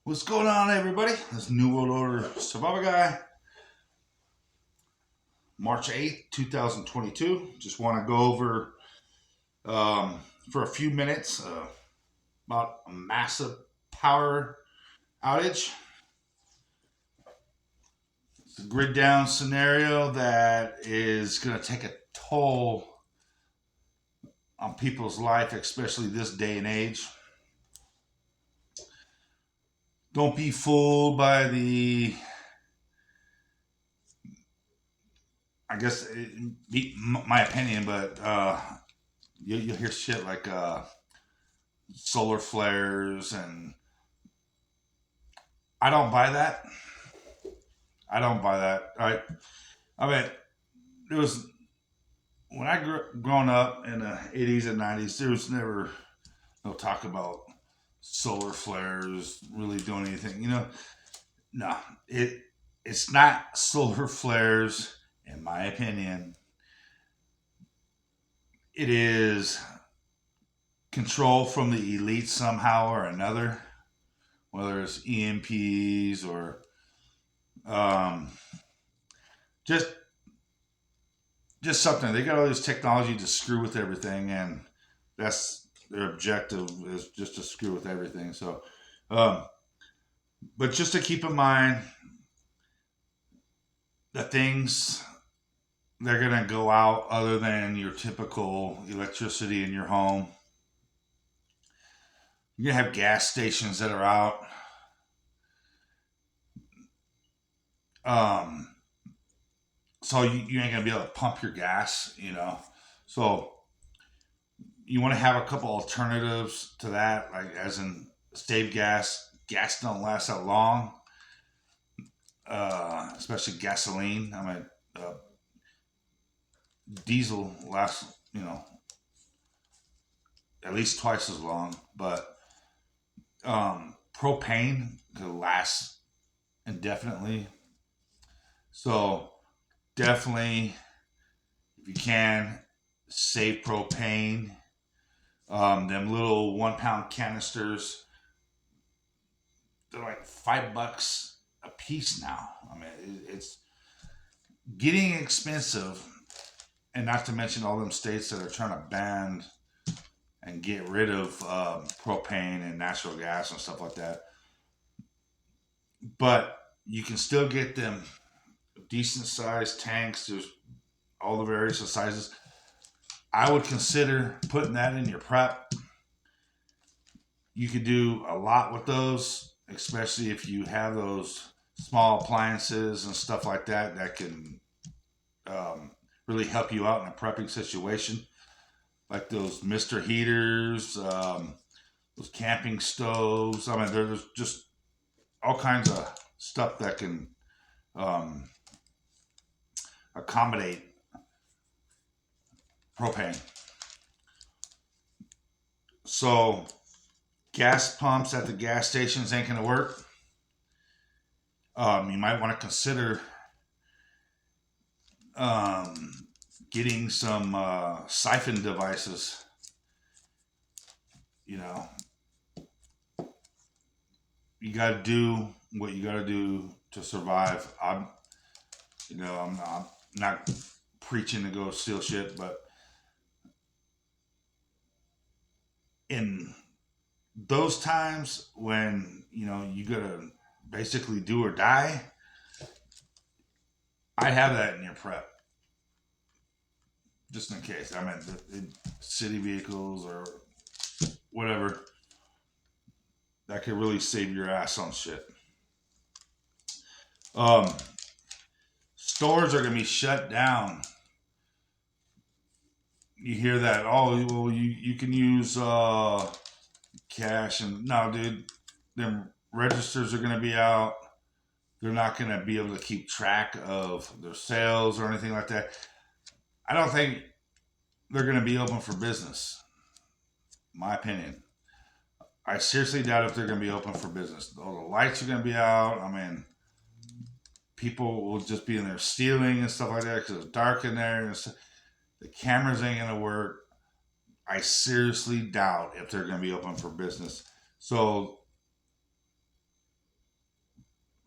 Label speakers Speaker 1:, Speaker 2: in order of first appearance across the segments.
Speaker 1: What's going on, everybody? This is New World Order Survivor Guy, March 8th, 2022. Just want to go over for a few minutes about a massive power outage. It's a grid down scenario that is going to take a toll on people's life, especially this day and age. Don't be fooled by I guess, my opinion, but you'll hear shit like solar flares, and I don't buy that. I don't buy that. I mean, it was when I grown up in the 80s and 90s. There was never no talk about solar flares really doing anything. No, it's not solar flares, in my opinion. It is control from the elite somehow or another, whether it's EMPs or um, just just something. They got all this technology to screw with everything, and that's their objective, is just to screw with everything. So, um, but just to keep in mind, the things they're gonna go out other than your typical electricity in your home. You're gonna have gas stations that are out. Um, so you ain't gonna be able to pump your gas. So you want to have a couple alternatives to that, like as in save gas. Gas don't last that long, especially gasoline. I mean, uh, diesel lasts, at least twice as long, but propane could last indefinitely. So definitely, if you can, save propane. Them little 1 pound canisters, they're like $5 a piece now. I mean, it's getting expensive, and not to mention all them states that are trying to ban and get rid of propane and natural gas and stuff like that. But you can still get them decent sized tanks. There's all the various sizes. I would consider putting that in your prep. You could do a lot with those, especially if you have those small appliances and stuff like that that can really help you out in a prepping situation, like those Mister heaters, those camping stoves. I mean, there's just all kinds of stuff that can um, accommodate propane. So gas pumps at the gas stations ain't gonna work. You might want to consider um, getting some siphon devices. You know, you got to do what you got to do to survive. I'm not preaching to go steal shit, but in those times when you gotta basically do or die, I have that in your prep just in case. I mean, the city vehicles or whatever that could really save your ass on shit. Um, Stores are gonna be shut down. You hear that? Oh, well, you can use cash, and no, dude, them registers are gonna be out. They're not gonna be able to keep track of their sales or anything like that. I don't think they're gonna be open for business. My opinion. I seriously doubt if they're gonna be open for business. All the lights are gonna be out. I mean, people will just be in there stealing and stuff like that because it's dark in there. And the cameras ain't gonna work. I seriously doubt if they're gonna be open for business. So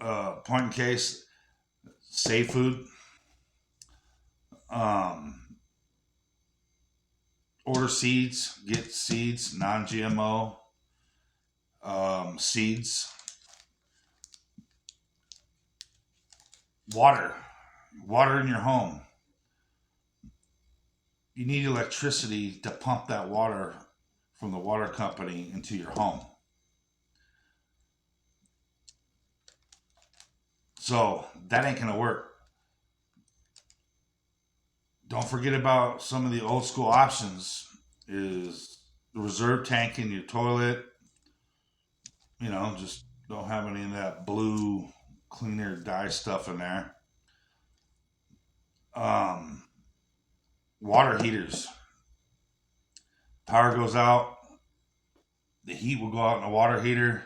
Speaker 1: point in case, save food. Um, Order seeds, get seeds, non-GMO seeds. Water in your home. You need electricity to pump that water from the water company into your home. So that ain't gonna work. Don't forget about some of the old school options. Is the reserve tank in your toilet. Just don't have any of that blue cleaner dye stuff in there. Um, Water heaters. Power goes out, the heat will go out in the water heater.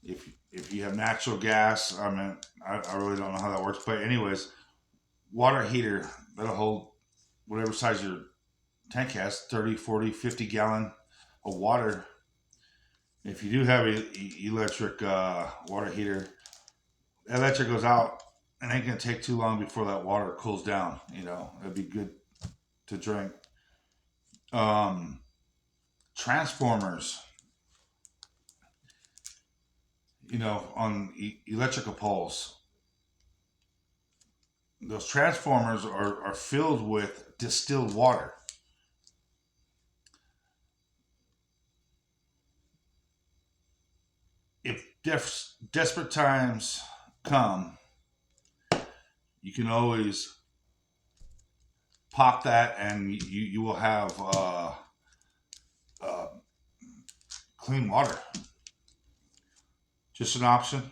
Speaker 1: If you have natural gas, I mean, I really don't know how that works, but anyways, water heater that'll hold whatever size your tank has, 30, 40, 50 gallon of water. If you do have a electric water heater, electric goes out, and it ain't gonna take too long before that water cools down. It'd be good to drink. Um, Transformers, on electrical poles. Those transformers are filled with distilled water. If desperate times come, you can always pop that, and you will have uh, clean water. Just an option.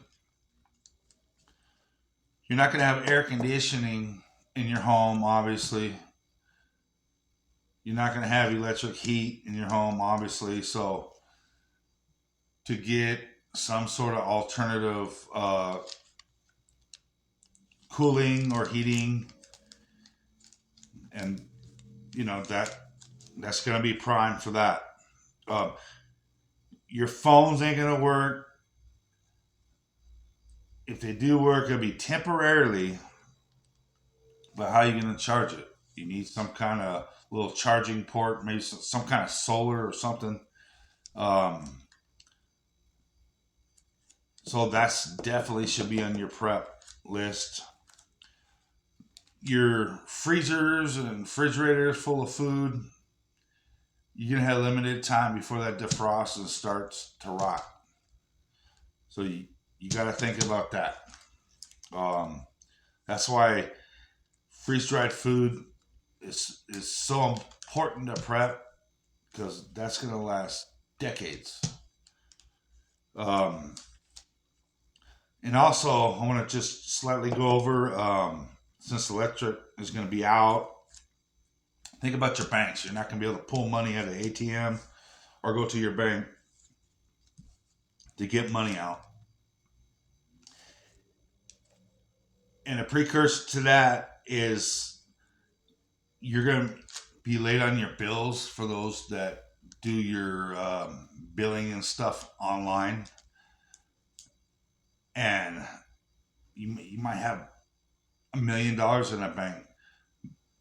Speaker 1: You're not going to have air conditioning in your home, obviously. You're not going to have electric heat in your home, obviously. So, to get some sort of alternative cooling or heating, and that's going to be prime for that. Uh, your phones ain't going to work. If they do work, it'll be temporarily. But how are you going to charge it? You need some kind of little charging port, maybe some kind of solar or something. Um, so that's definitely should be on your prep list. Your freezers and refrigerators full of food, you're gonna have limited time before that defrosts and starts to rot. So you got to think about that. Um, that's why freeze dried food is so important to prep, because that's gonna last decades. Um, and also, I want to just slightly go over, since electric is going to be out. Think about your banks. You're not going to be able to pull money out of the ATM or go to your bank to get money out. And a precursor to that is you're going to be late on your bills for those that do your billing and stuff online. And you might have $1 million in a bank,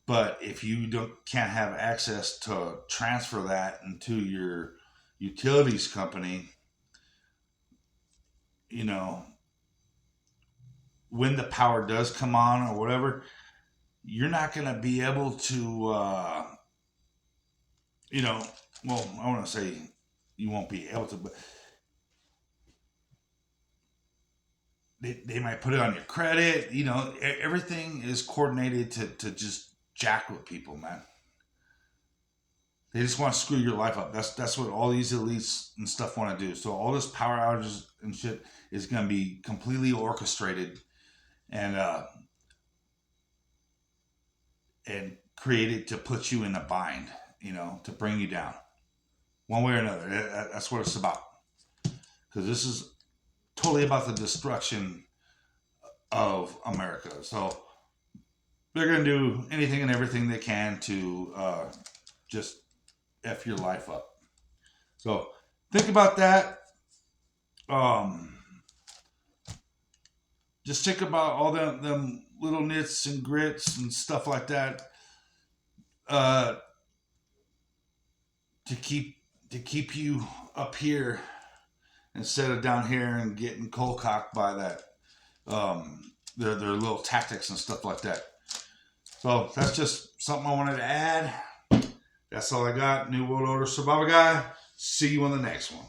Speaker 1: but if you can't have access to transfer that into your utilities company, you know, when the power does come on or whatever, you're not going to be able to, you know, well, I want to say you won't be able to, but they might put it on your credit. Everything is coordinated to just jack with people, man. They just want to screw your life up. That's what all these elites and stuff want to do. So all this power outages and shit is going to be completely orchestrated and and created to put you in a bind, to bring you down one way or another. That's what it's about. Because this is totally about the destruction of America. So they're going to do anything and everything they can to just F your life up. So think about that. Um, just think about all them little nits and grits and stuff like that, uh, to keep you up here instead of down here and getting cold cocked by that, their little tactics and stuff like that. So that's just something I wanted to add. That's all I got. New World Order Survival Guy. See you on the next one.